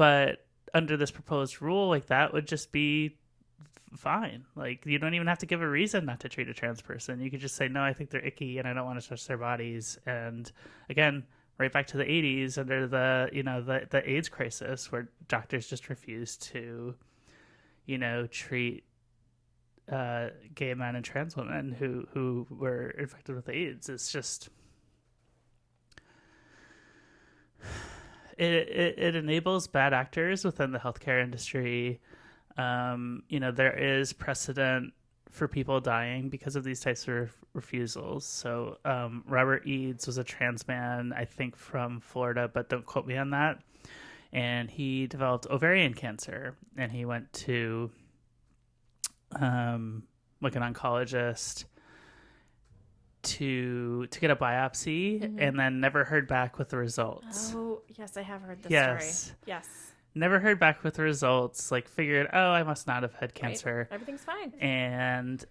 But under this proposed rule, like, that would just be fine. Like, you don't even have to give a reason not to treat a trans person. You could just say, no, I think they're icky and I don't want to touch their bodies. And again, right back to the 80s under the, the AIDS crisis, where doctors just refused to, treat gay men and trans women who were infected with AIDS. It's just, it enables bad actors within the healthcare industry. There is precedent for people dying because of these types of refusals. So Robert Eads was a trans man, I think from Florida, but don't quote me on that. And he developed ovarian cancer, and he went to like an oncologist to get a biopsy, and then never heard back with the results. Oh, yes, I have heard this story. Yes. Never heard back with the results, like figured, oh, I must not have had cancer. Right. Everything's fine. And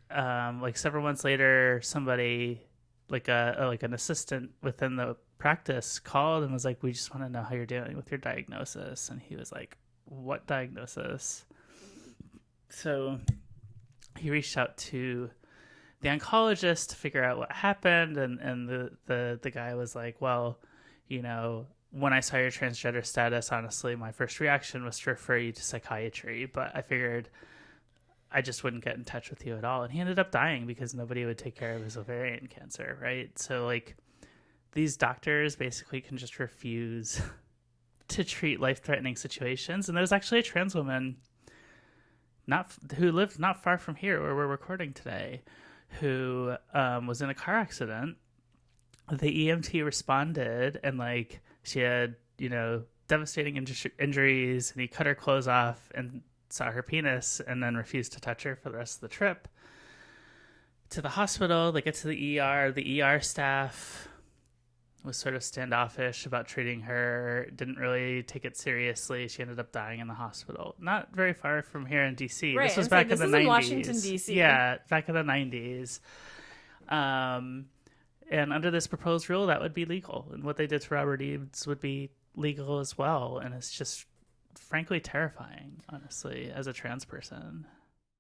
like several months later, somebody, like an assistant within the practice, called and was like, we just want to know how you're doing with your diagnosis. And he was like, what diagnosis? So he reached out to the oncologist to figure out what happened. And the guy was like, well, when I saw your transgender status, honestly, my first reaction was to refer you to psychiatry, but I figured I just wouldn't get in touch with you at all. And he ended up dying because nobody would take care of his ovarian cancer, right? So, like, these doctors basically can just refuse to treat life-threatening situations. And there's actually a trans woman who lived not far from here where we're recording today, who was in a car accident. The EMT responded, and, like, she had, devastating injuries, and he cut her clothes off and saw her penis and then refused to touch her for the rest of the trip. To the hospital, they get to the ER. The ER staff was sort of standoffish about treating her, didn't really take it seriously. She ended up dying in the hospital. Not very far from here in D.C. Right. This was back in the 90s. Washington, D.C. Yeah, back in the 90s. And under this proposed rule, that would be legal. And what they did to Robert Eads would be legal as well. And it's just frankly terrifying, honestly, as a trans person.